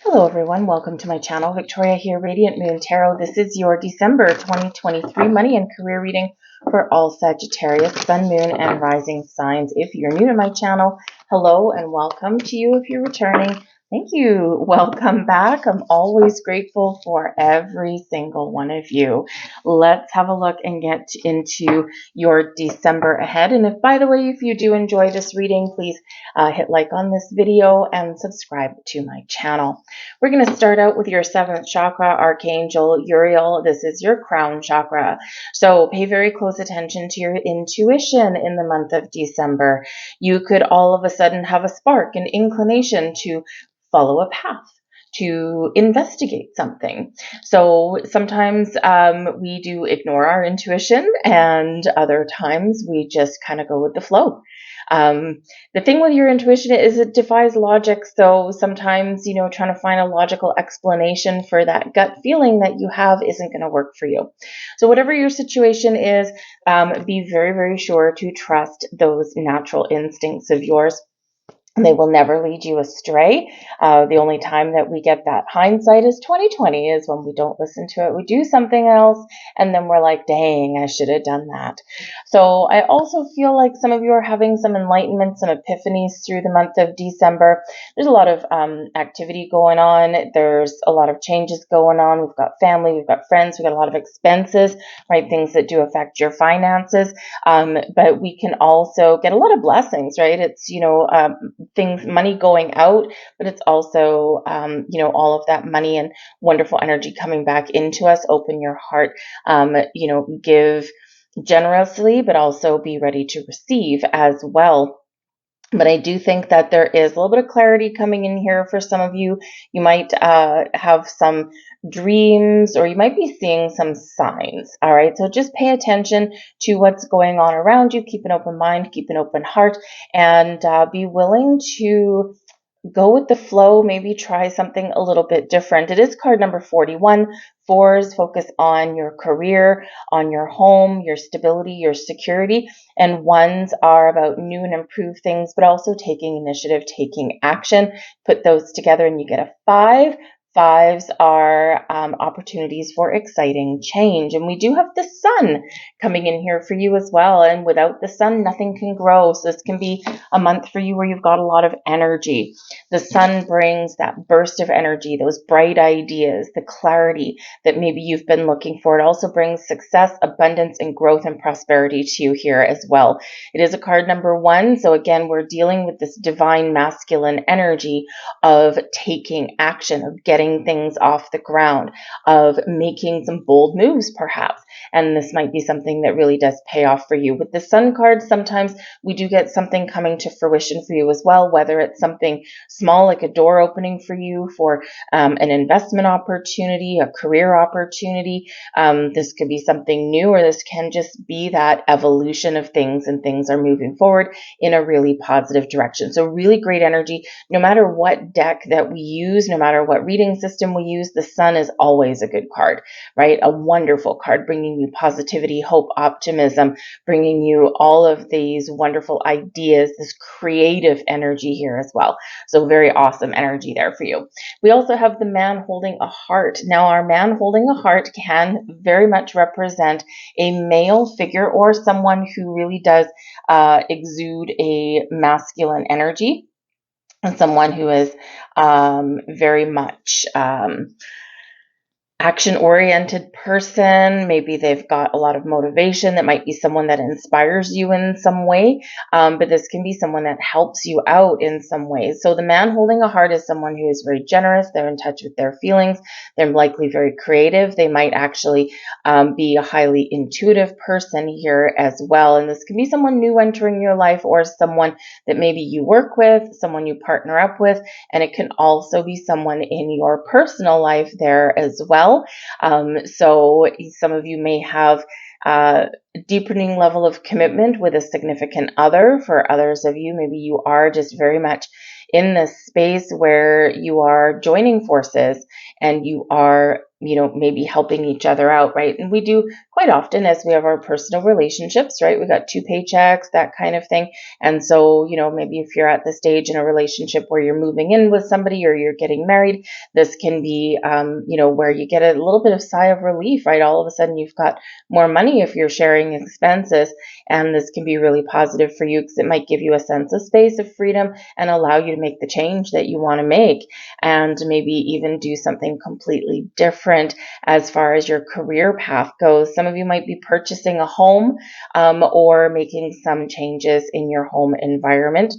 Hello everyone, welcome to my channel. Victoria here, Radiant Moon Tarot. This is your December 2023 money and career reading for all Sagittarius, Sun, Moon, and Rising signs. If you're new to my channel, hello and welcome to you. If you're returning, thank you. Welcome back. I'm always grateful for every single one of you. Let's have a look and get into your December ahead. And if, by the way, if you do enjoy this reading, please hit like on this video and subscribe to my channel. We're going to start out with your 7th chakra, Archangel Uriel. This is your crown chakra. So pay very close attention to your intuition in the month of December. You could all of a sudden have a spark, an inclination to follow a path, to investigate something. So sometimes we do ignore our intuition, and other times we just kind of go with the flow. The thing with your intuition is it defies logic. So sometimes, trying to find a logical explanation for that gut feeling that you have isn't going to work for you. So whatever your situation is, be very, very sure to trust those natural instincts of yours. They will never lead you astray. The only time that we get that hindsight is 2020, is when we don't listen to it. We do something else, and then we're like, dang, I should have done that. So I also feel like some of you are having some enlightenment, some epiphanies through the month of December. There's a lot of activity going on. There's a lot of changes going on. We've got family, we've got friends, we've got a lot of expenses, right? Things that do affect your finances. But we can also get a lot of blessings, right? It's, things, money going out, but it's also, all of that money and wonderful energy coming back into us. Open your heart, give generously, but also be ready to receive as well. But I do think that there is a little bit of clarity coming in here for some of you. You might have some dreams, or you might be seeing some signs. All right. So just pay attention to what's going on around you. Keep an open mind, keep an open heart, and be willing to go with the flow, maybe try something a little bit different. It is card number 41. Fours focus on your career, on your home, your stability, your security. And ones are about new and improved things, but also taking initiative, taking action. Put those together and you get a 5. Fives are opportunities for exciting change. And we do have the sun coming in here for you as well. And without the sun, nothing can grow. So this can be a month for you where you've got a lot of energy. The sun brings that burst of energy, those bright ideas, the clarity that maybe you've been looking for. It also brings success, abundance, and growth and prosperity to you here as well. It is a card number 1. So again, we're dealing with this divine masculine energy of taking action, of getting things off the ground, of making some bold moves perhaps. And this might be something that really does pay off for you. With the sun card, sometimes we do get something coming to fruition for you as well, whether it's something small like a door opening for you for an investment opportunity, a career opportunity. This could be something new, or this can just be that evolution of things, and things are moving forward in a really positive direction. So really great energy. No matter what deck that we use, no matter what reading system we use, the sun is always a good card, right? A wonderful card, bringing you positivity, hope, optimism, bringing you all of these wonderful ideas, this creative energy here as well. So very awesome energy there for you. We also have the man holding a heart. Now, our man holding a heart can very much represent a male figure, or someone who really does exude a masculine energy, and someone who is very much action-oriented person. Maybe they've got a lot of motivation. That might be someone that inspires you in some way, but this can be someone that helps you out in some ways. So the man holding a heart is someone who is very generous. They're in touch with their feelings. They're likely very creative. They might actually be a highly intuitive person here as well. And this can be someone new entering your life, or someone that maybe you work with, someone you partner up with, and it can also be someone in your personal life there as well. So some of you may have a deepening level of commitment with a significant other. For others of you, maybe you are just very much in this space where you are joining forces and you are maybe helping each other out, right? And we do quite often as we have our personal relationships, right? We got 2 paychecks, that kind of thing. And so, maybe if you're at the stage in a relationship where you're moving in with somebody or you're getting married, this can be, where you get a little bit of sigh of relief, right? All of a sudden you've got more money if you're sharing expenses. And this can be really positive for you because it might give you a sense of space, of freedom, and allow you to make the change that you want to make, and maybe even do something completely different as far as your career path goes. Some of you might be purchasing a home, or making some changes in your home environment.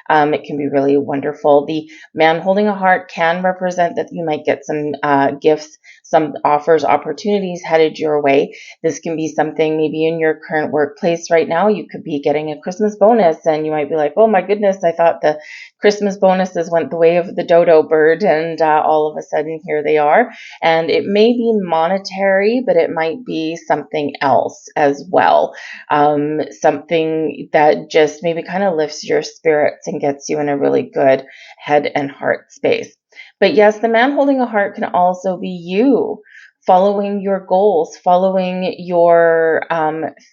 It can be really wonderful. The man holding a heart can represent that you might get some gifts, some offers, opportunities headed your way. This can be something maybe in your current workplace right now. You could be getting a Christmas bonus and you might be like, oh my goodness, I thought the Christmas bonuses went the way of the dodo bird, and all of a sudden here they are. And it may be monetary, but it might be something else as well. Something that just maybe kind of lifts your spirits and gets you in a really good head and heart space. But yes, the man holding a heart can also be you following your goals, following your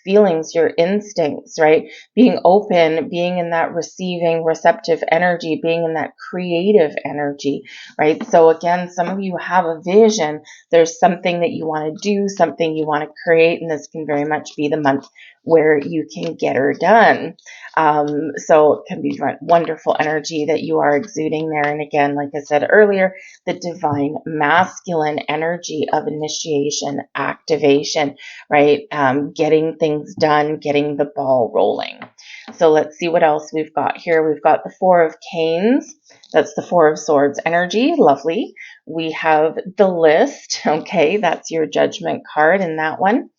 feelings, your instincts, right? Being open, being in that receiving, receptive energy, being in that creative energy, right? So again, some of you have a vision. There's something that you want to do, something you want to create, and this can very much be the month where you can get her done. So it can be wonderful energy that you are exuding there. And again, like I said earlier, the divine masculine energy of initiation, activation, right? Getting things done, getting the ball rolling. So let's see what else we've got here. We've got the Four of Canes. That's the Four of Swords energy. Lovely. We have the List. Okay, that's your judgment card in that one.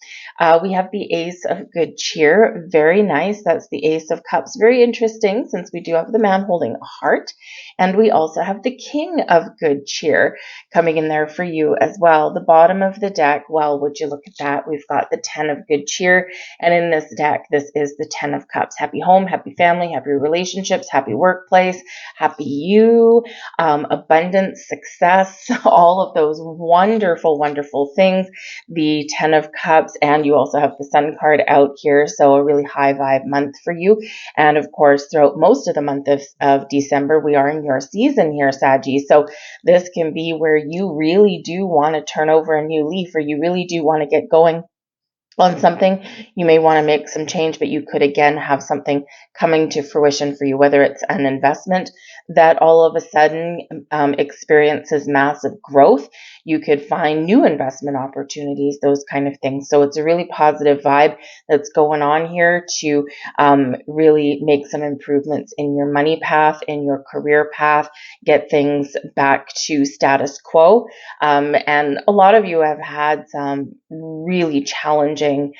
We have the Ace of Good Cheer. Very nice. That's the Ace of Cups. Very interesting since we do have the man holding a heart. And we also have the King of Good Cheer coming in there for you as well. The bottom of the deck, well, would you look at that? We've got the 10 of Good Cheer. And in this deck, this is the 10 of Cups. Happy home, happy family, happy relationships, happy workplace, happy you, abundance, success, all of those wonderful, wonderful things. The 10 of Cups, and you also have the Sun card out here, so a really high vibe month for you. And of course, throughout most of the month of December, we are in your season here, Saggy. So this can be where you really do want to turn over a new leaf, or you really do want to get going on something. You may want to make some change, but you could again have something coming to fruition for you, whether it's an investment that all of a sudden experiences massive growth. You could find new investment opportunities, those kind of things. So it's a really positive vibe that's going on here to really make some improvements in your money path, in your career path, get things back to status quo. And a lot of you have had some really challenging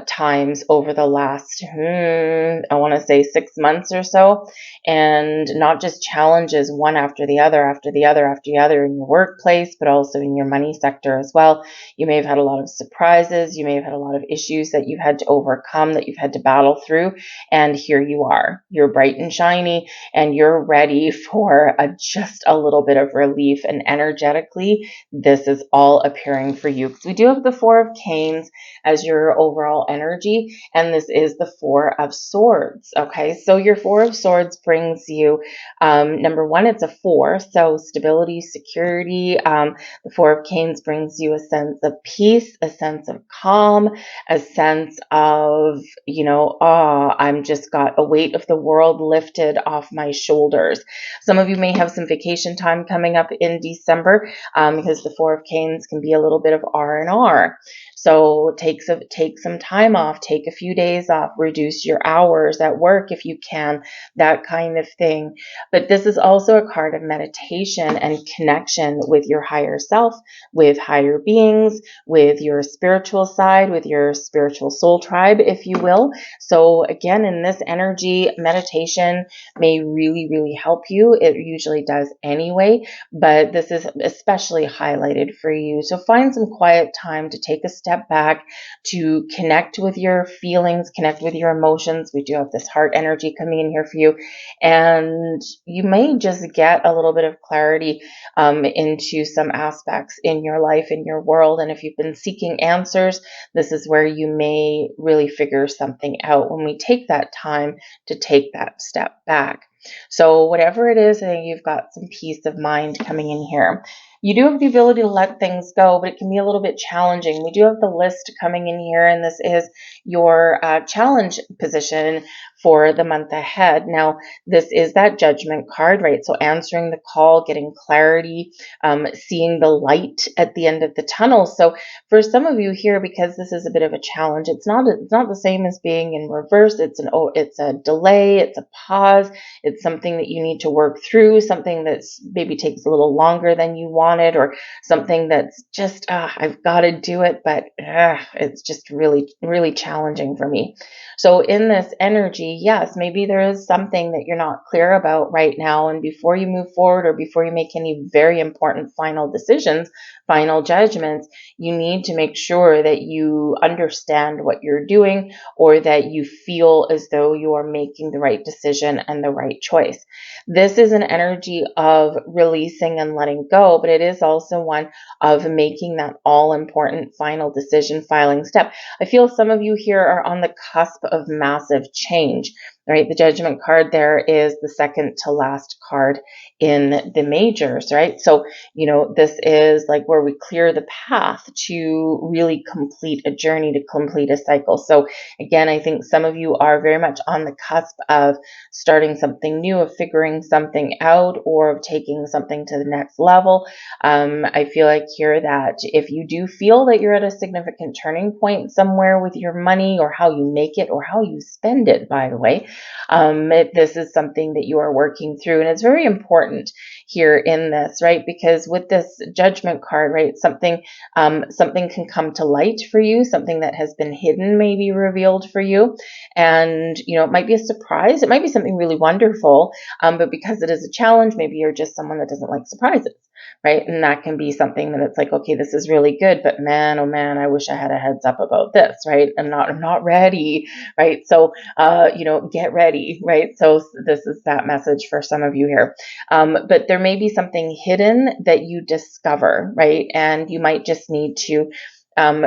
times over the last, I want to say 6 months or so, and not just challenges one after the other, after the other, after the other in your workplace, but also in your money sector as well. You may have had a lot of surprises. You may have had a lot of issues that you've had to overcome, that you've had to battle through. And here you are. You're bright and shiny, and you're ready for just a little bit of relief. And energetically, this is all appearing for you. Because we do have the Four of Canes as your overall energy, and this is the Four of Swords. Okay, so your Four of Swords brings you, number one, it's a 4, so stability, security. The Four of Canes brings you a sense of peace, a sense of calm, a sense of, I'm just got a weight of the world lifted off my shoulders. Some of you may have some vacation time coming up in December, because the Four of Canes can be a little bit of R&R. So take some time off, take a few days off, reduce your hours at work if you can, that kind of thing. But this is also a card of meditation and connection with your higher self, with higher beings, with your spiritual side, with your spiritual soul tribe, if you will. So again, in this energy, meditation may really, really help you. It usually does anyway, but this is especially highlighted for you. So find some quiet time to take a step step back to connect with your feelings, connect with your emotions. We do have this heart energy coming in here for you. And you may just get a little bit of clarity into some aspects in your life, in your world. And if you've been seeking answers, this is where you may really figure something out when we take that time to take that step back. So whatever it is, I think you've got some peace of mind coming in here. You do have the ability to let things go, but it can be a little bit challenging. We do have the list coming in here, and this is your challenge position for the month ahead. Now, this is that judgment card, right? So answering the call, getting clarity, seeing the light at the end of the tunnel. So for some of you here, because this is a bit of a challenge, it's not the same as being in reverse. It's a delay, it's a pause, it's something that you need to work through, something that's maybe takes a little longer than you wanted, or something that's just I've got to do it, but it's just really, really challenging for me. So in this energy, yes, maybe there is something that you're not clear about right now, and before you move forward or before you make any very important final decisions, final judgments, you need to make sure that you understand what you're doing, or that you feel as though you are making the right decision and the right choice. This is an energy of releasing and letting go, but it is also one of making that all important final decision, filing step. I feel some of you here are on the cusp of massive change, right? The judgment card there is the second to last card in the majors, right? So, this is like where we clear the path to really complete a journey, to complete a cycle. So again, I think some of you are very much on the cusp of starting something new, of figuring something out, or of taking something to the next level. I feel like here that if you do feel that you're at a significant turning point somewhere with your money, or how you make it, or how you spend it, by the way, this is something that you are working through. And it's very important here in this, right? Because with this judgment card, right, something can come to light for you, something that has been hidden may be revealed for you. And, it might be a surprise. It might be something really wonderful. But because it is a challenge, maybe you're just someone that doesn't like surprises, right? And that can be something that it's like, okay, this is really good, but man, oh man, I wish I had a heads up about this, right? I'm not ready, right? So, get ready, right? So this is that message for some of you here. But there may be something hidden that you discover, right? And you might just need to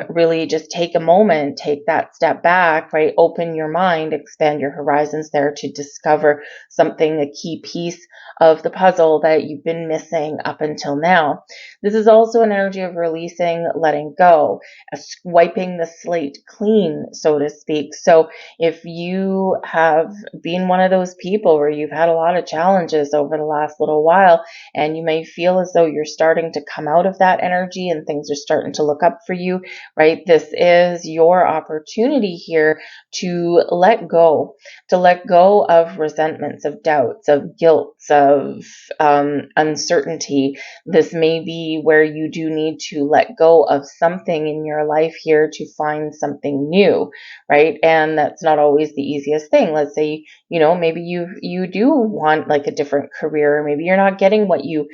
really just take a moment, take that step back, right? Open your mind, expand your horizons there to discover something, a key piece of the puzzle that you've been missing up until now. This is also an energy of releasing, letting go, wiping the slate clean, so to speak. So if you have been one of those people where you've had a lot of challenges over the last little while, and you may feel as though you're starting to come out of that energy and things are starting to look up for you, right? This is your opportunity here to let go of resentments, of doubts, of guilt, of uncertainty. This may be where you do need to let go of something in your life here to find something new, right? And that's not always the easiest thing. Let's say, maybe you do want like a different career, or maybe you're not getting what you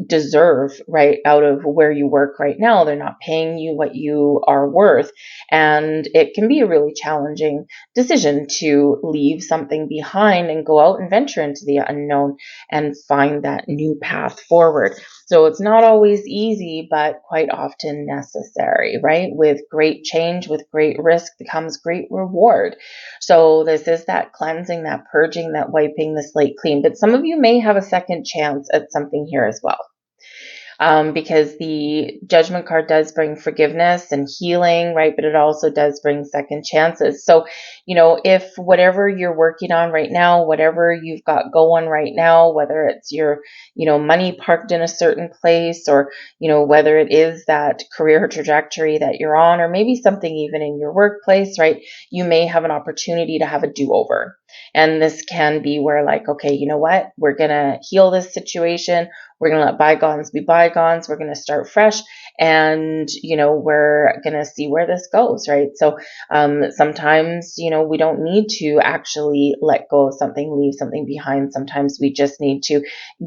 deserve, right, out of where you work right now. They're not paying you what you are worth. And it can be a really challenging decision to leave something behind and go out and venture into the unknown and find that new path forward. So it's not always easy, but quite often necessary, right? With great change, with great risk comes great reward. So this is that cleansing, that purging, that wiping the slate clean. But some of you may have a second chance at something here as well. Because the judgment card does bring forgiveness and healing, right? But it also does bring second chances. So, if whatever you're working on right now, whatever you've got going right now, whether it's your, money parked in a certain place, or, whether it is that career trajectory that you're on, or maybe something even in your workplace, right? You may have an opportunity to have a do-over. And this can be where, like, okay, you know what? We're going to heal this situation. We're going to let bygones be bygones. We're going to start fresh. And, we're going to see where this goes, right? So sometimes, we don't need to actually let go of something, leave something behind. Sometimes we just need to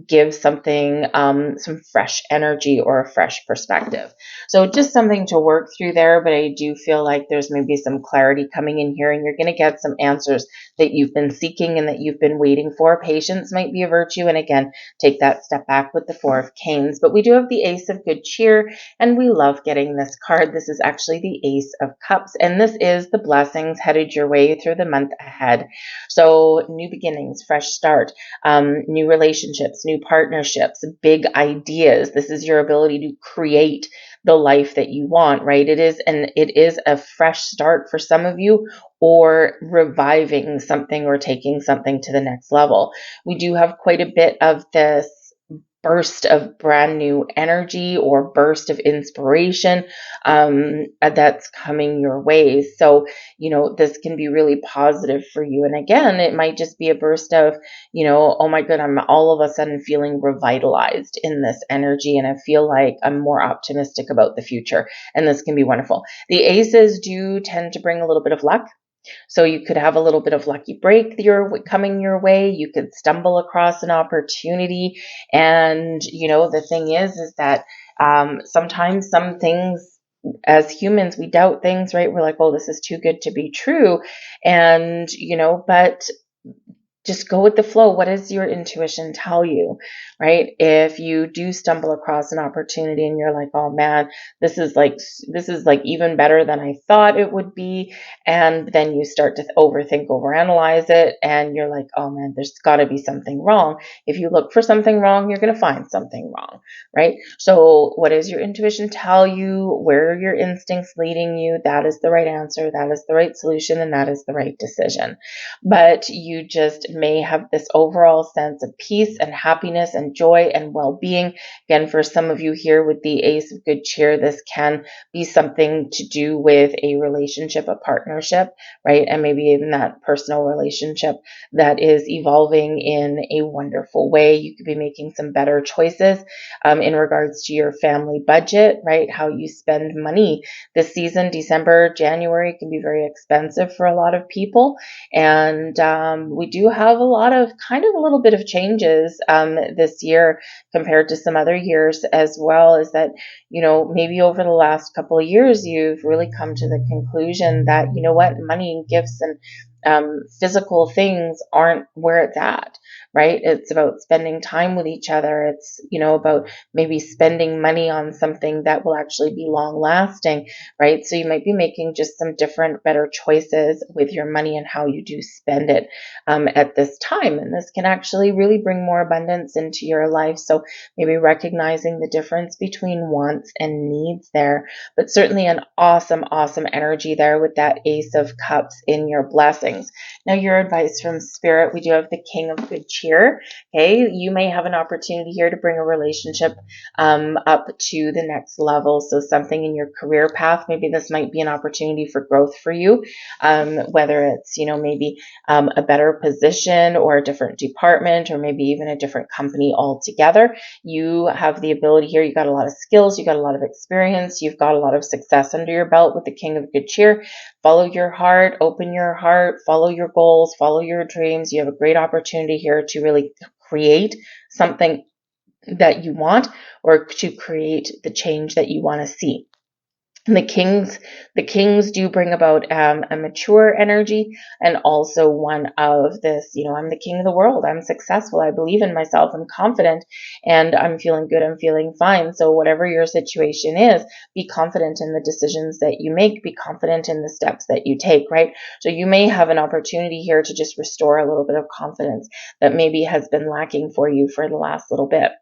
give something some fresh energy or a fresh perspective. So just something to work through there, but I do feel like there's maybe some clarity coming in here, and you're going to get some answers that you've been seeking and that you've been waiting for. Patience might be a virtue, and again, take that step back with the Four of Canes. But we do have the Ace of Good Cheer, and we love getting this card. This is actually the Ace of Cups, and this is the blessings headed your way through the month ahead. So new beginnings, fresh start, new relationships, new partnerships, big ideas. This is your ability to create the life that you want, right? It is a fresh start for some of you, or reviving something or taking something to the next level. We do have quite a bit of this burst of brand new energy or burst of inspiration that's coming your way. So, this can be really positive for you. And again, it might just be a burst of, oh my God, I'm all of a sudden feeling revitalized in this energy. And I feel like I'm more optimistic about the future. And this can be wonderful. The aces do tend to bring a little bit of luck. So you could have a little bit of lucky break coming your way. You could stumble across an opportunity. And, the thing is that sometimes some things, as humans, we doubt things, right? We're like, oh, this is too good to be true. And, but just go with the flow. What does your intuition tell you, right? If you do stumble across an opportunity and you're like, oh man, this is like even better than I thought it would be. And then you start to overanalyze it. And you're like, oh man, there's gotta be something wrong. If you look for something wrong, you're going to find something wrong, right? So what does your intuition tell you? Where are your instincts leading you? That is the right answer. That is the right solution. And that is the right decision. But you just may have this overall sense of peace and happiness and joy and well-being. Again, for some of you here with the Ace of Good Cheer, this can be something to do with a relationship, a partnership, right? And maybe even that personal relationship that is evolving in a wonderful way. You could be making some better choices in regards to your family budget, right? How you spend money this season. December, January can be very expensive for a lot of people. And we do have a little bit of changes this year compared to some other years, as well as that, maybe over the last couple of years, you've really come to the conclusion that, money and gifts and physical things aren't where it's at, right? It's about spending time with each other. It's, about maybe spending money on something that will actually be long lasting, right? So you might be making just some different, better choices with your money and how you do spend it at this time. And this can actually really bring more abundance into your life. So maybe recognizing the difference between wants and needs there, but certainly an awesome, awesome energy there with that Ace of Cups in your blessings. Now, your advice from Spirit, we do have the King of Good Cheer. Okay, you may have an opportunity here to bring a relationship up to the next level. So something in your career path, maybe this might be an opportunity for growth for you, whether it's, maybe a better position or a different department, or maybe even a different company altogether. You have the ability here. You got a lot of skills. You got a lot of experience. You've got a lot of success under your belt with the King of Good Cheer. Follow your heart, open your heart, follow your goals, follow your dreams. You have a great opportunity here to really create something that you want, or to create the change that you want to see. And the kings do bring about a mature energy, and also one of this, I'm the king of the world. I'm successful. I believe in myself. I'm confident, and I'm feeling good. I'm feeling fine. So whatever your situation is, be confident in the decisions that you make. Be confident in the steps that you take, right? So you may have an opportunity here to just restore a little bit of confidence that maybe has been lacking for you for the last little bit.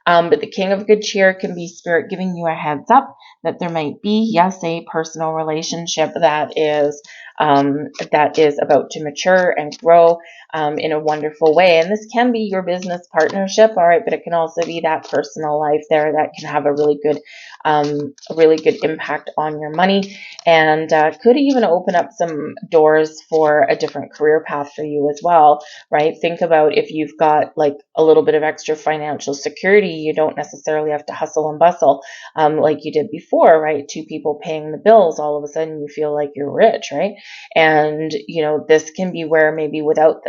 But the King of Good Cheer can be Spirit giving you a heads up that there might be, yes, a personal relationship that is about to mature and grow in a wonderful way. And this can be your business partnership, all right, but it can also be that personal life there that can have a really good impact on your money, and could even open up some doors for a different career path for you as well, right? Think about if you've got like a little bit of extra financial security, you don't necessarily have to hustle and bustle like you did before, right? Two people paying the bills, all of a sudden you feel like you're rich, right? And this can be where maybe without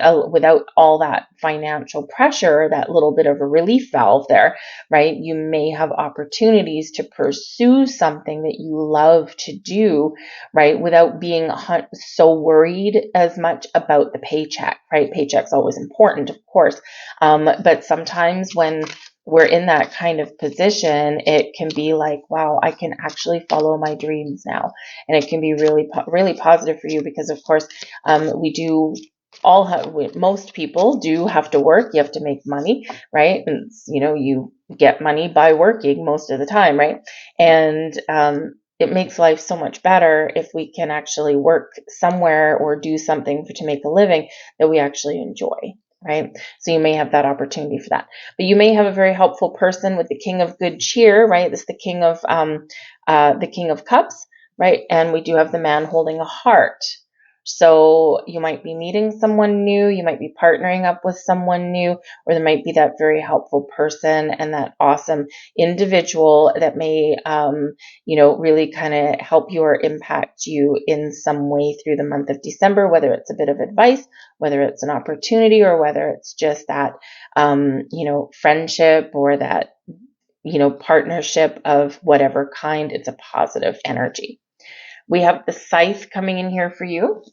all that financial pressure, that little bit of a relief valve there, right? You may have opportunities to pursue something that you love to do, right? Without being so worried as much about the paycheck, right? Paycheck's always important, of course. But sometimes when we're in that kind of position, it can be like, wow, I can actually follow my dreams now. And it can be really, really positive for you because, of course, we do all have, most people do have to work. You have to make money, right? And, you get money by working most of the time, right? And, it makes life so much better if we can actually work somewhere or do something to make a living that we actually enjoy, right? So you may have that opportunity for that. But you may have a very helpful person with the King of Good Cheer, right? This is the King of Cups, right? And we do have the man holding a heart. So you might be meeting someone new, you might be partnering up with someone new, or there might be that very helpful person and that awesome individual that may, really kind of help you or impact you in some way through the month of December, whether it's a bit of advice, whether it's an opportunity, or whether it's just that, friendship or that, partnership of whatever kind. It's a positive energy. We have the Scythe coming in here for you.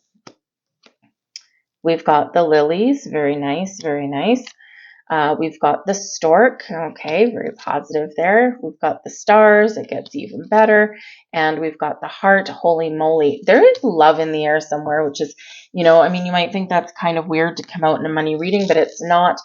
We've got the lilies, very nice, very nice. We've got the stork, okay, very positive there. We've got the stars, it gets even better. And we've got the heart, holy moly. There is love in the air somewhere, which is, you might think that's kind of weird to come out in a money reading, but it's not.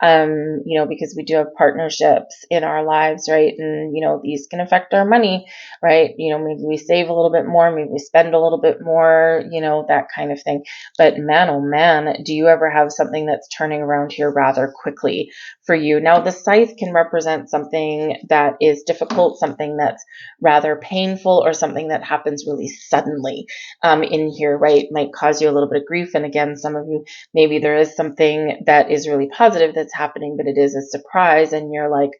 Because we do have partnerships in our lives, right? And, these can affect our money, right? Maybe we save a little bit more, maybe we spend a little bit more, that kind of thing. But man, oh man, do you ever have something that's turning around here rather quickly for you? Now, the scythe can represent something that is difficult, something that's rather painful, or something that happens really suddenly in here, right? Might cause you a little bit of grief. And again, some of you, maybe there is something that is really positive that's happening, but it is a surprise, and you're like,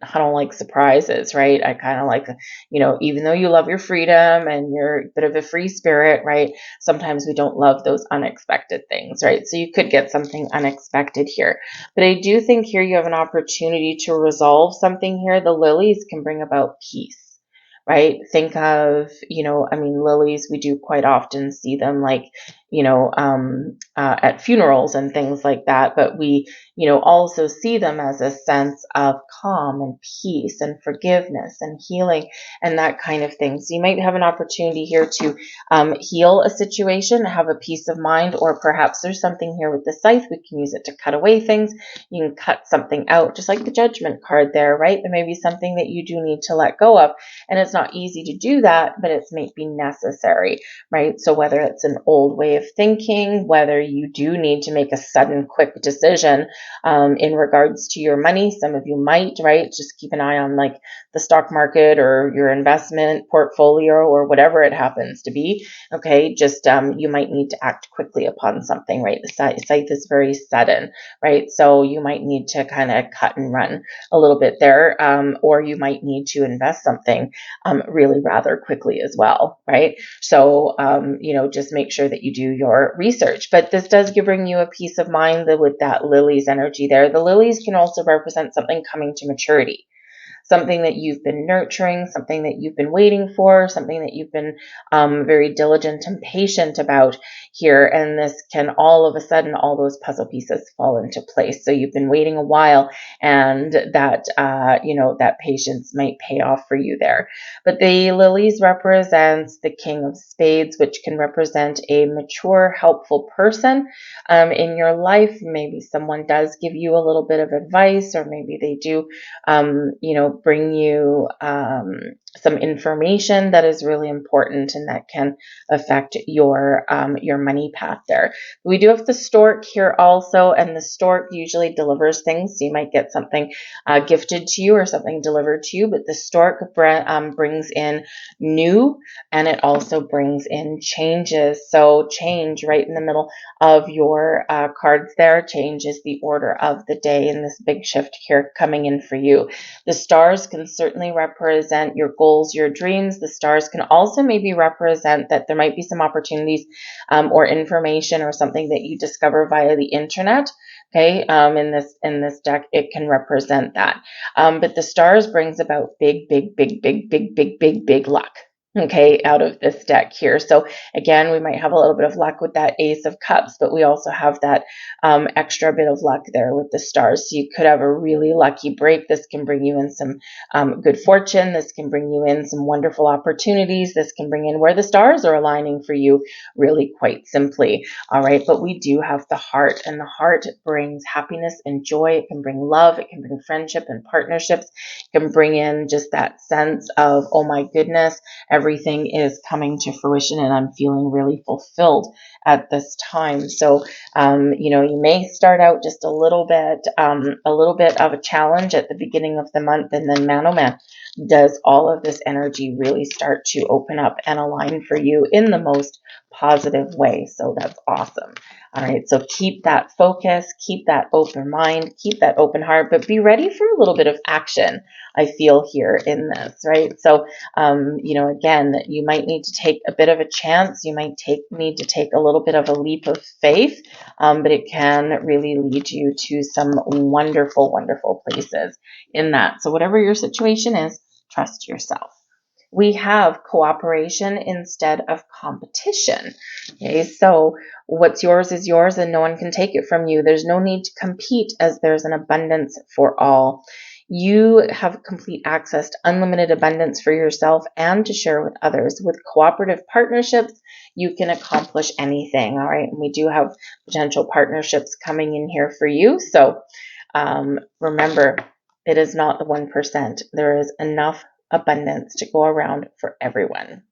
I don't like surprises, right? I kind of like, even though you love your freedom and you're a bit of a free spirit, right? Sometimes we don't love those unexpected things, right? So you could get something unexpected here. But I do think here you have an opportunity to resolve something here. The lilies can bring about peace, right? Think of, lilies, we do quite often see them like, at funerals and things like that. But we, also see them as a sense of calm and peace and forgiveness and healing and that kind of thing. So you might have an opportunity here to heal a situation, have a peace of mind, or perhaps there's something here with the scythe. We can use it to cut away things. You can cut something out, just like the Judgment card there, right? There may be something that you do need to let go of, and it's not easy to do that, but it's maybe necessary, right? So whether it's an old way of thinking, whether you do need to make a sudden, quick decision in regards to your money, some of you might, right? Just keep an eye on like the stock market or your investment portfolio or whatever it happens to be. Okay, just you might need to act quickly upon something, right? The scythe is very sudden, right? So you might need to kind of cut and run a little bit there, or you might need to invest something really rather quickly as well, right? So, just make sure that you do your research. But this does bring you a peace of mind with that lilies energy there. The lilies can also represent something coming to maturity. something that you've been nurturing, something that you've been waiting for, something that you've been very diligent and patient about here. And this can all of a sudden, all those puzzle pieces fall into place. So you've been waiting a while, and that, that patience might pay off for you there. But the lilies represents the King of Spades, which can represent a mature, helpful person in your life. Maybe someone does give you a little bit of advice, or maybe they do, bring you some information that is really important and that can affect your money path there. We do have the stork here also, and the stork usually delivers things. So you might get something gifted to you or something delivered to you, but the stork brings in new, and it also brings in changes. So change right in the middle of your cards there. Change is the order of the day, and this big shift here coming in for you. The stars can certainly represent your goals, your dreams. The stars can also maybe represent that there might be some opportunities or information or something that you discover via the internet. Okay, in this deck, it can represent that. But the stars brings about big luck. Okay, out of this deck here. So again, we might have a little bit of luck with that Ace of Cups, but we also have that extra bit of luck there with the stars. So you could have a really lucky break. This can bring you in some good fortune. This can bring you in some wonderful opportunities. This can bring in where the stars are aligning for you, really quite simply. All right, but we do have the heart, and the heart brings happiness and joy. It can bring love. It can bring friendship and partnerships. It can bring in just that sense of, oh my goodness, everything is coming to fruition and I'm feeling really fulfilled at this time. So, you may start out just a little bit of a challenge at the beginning of the month, and then man, oh man, does all of this energy really start to open up and align for you in the most positive way. So that's awesome. All right, so keep that focus, keep that open mind, keep that open heart, but be ready for a little bit of action, I feel, here in this, right? So, again, you might need to take a bit of a chance. You might need to take a little bit of a leap of faith, but it can really lead you to some wonderful, wonderful places in that. So whatever your situation is, trust yourself. We have cooperation instead of competition. Okay, so what's yours is yours and no one can take it from you. There's no need to compete, as there's an abundance for all. You have complete access to unlimited abundance for yourself and to share with others. With cooperative partnerships, you can accomplish anything. All right, and we do have potential partnerships coming in here for you. So remember, it is not the 1%. There is enough abundance to go around for everyone.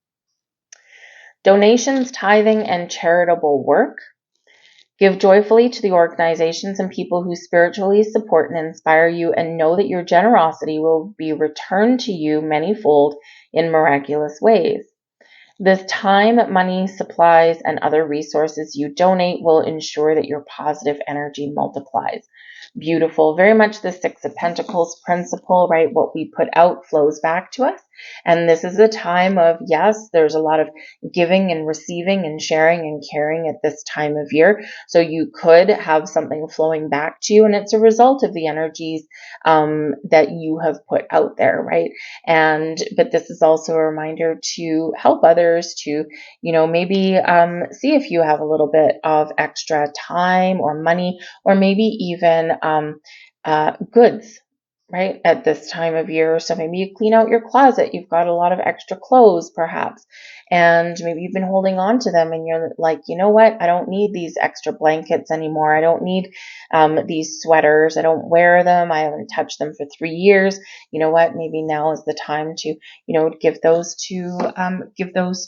Donations, tithing, and charitable work. Give joyfully to the organizations and people who spiritually support and inspire you, and know that your generosity will be returned to you manyfold in miraculous ways. This time, money, supplies, and other resources you donate will ensure that your positive energy multiplies. Beautiful. Very much the Six of Pentacles principle, right? What we put out flows back to us. And this is a time of, yes, there's a lot of giving and receiving and sharing and caring at this time of year. So you could have something flowing back to you, and it's a result of the energies that you have put out there, right? But this is also a reminder to help others to, maybe see if you have a little bit of extra time or money, or maybe even goods, right, at this time of year. So maybe you clean out your closet. You've got a lot of extra clothes, perhaps, and maybe you've been holding on to them, and you're like, you know what? I don't need these extra blankets anymore. I don't need these sweaters. I don't wear them. I haven't touched them for 3 years. You know what? Maybe now is the time to, give those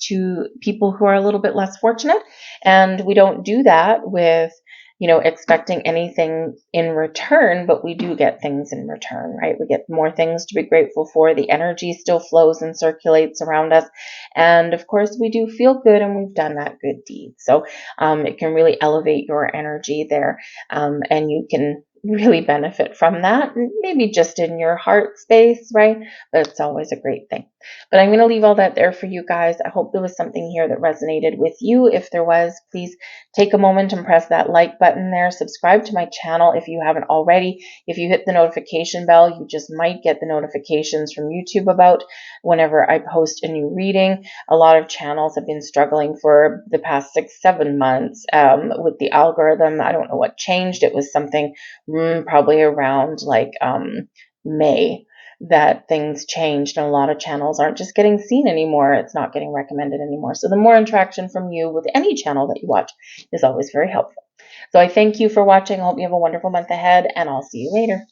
to people who are a little bit less fortunate. And we don't do that with expecting anything in return, but we do get things in return, right? We get more things to be grateful for. The energy still flows and circulates around us. And of course, we do feel good, and we've done that good deed. So it can really elevate your energy there. And you can really benefit from that, maybe just in your heart space, right? But it's always a great thing. But I'm going to leave all that there for you guys. I hope there was something here that resonated with you. If there was, please take a moment and press that like button there. Subscribe to my channel if you haven't already. If you hit the notification bell, you just might get the notifications from YouTube about whenever I post a new reading. A lot of channels have been struggling for the past 6-7 months with the algorithm. I don't know what changed. It was something probably around like May that things changed, and a lot of channels aren't just getting seen anymore. It's not getting recommended anymore. So the more interaction from you with any channel that you watch is always very helpful. So I thank you for watching. I hope you have a wonderful month ahead, and I'll see you later.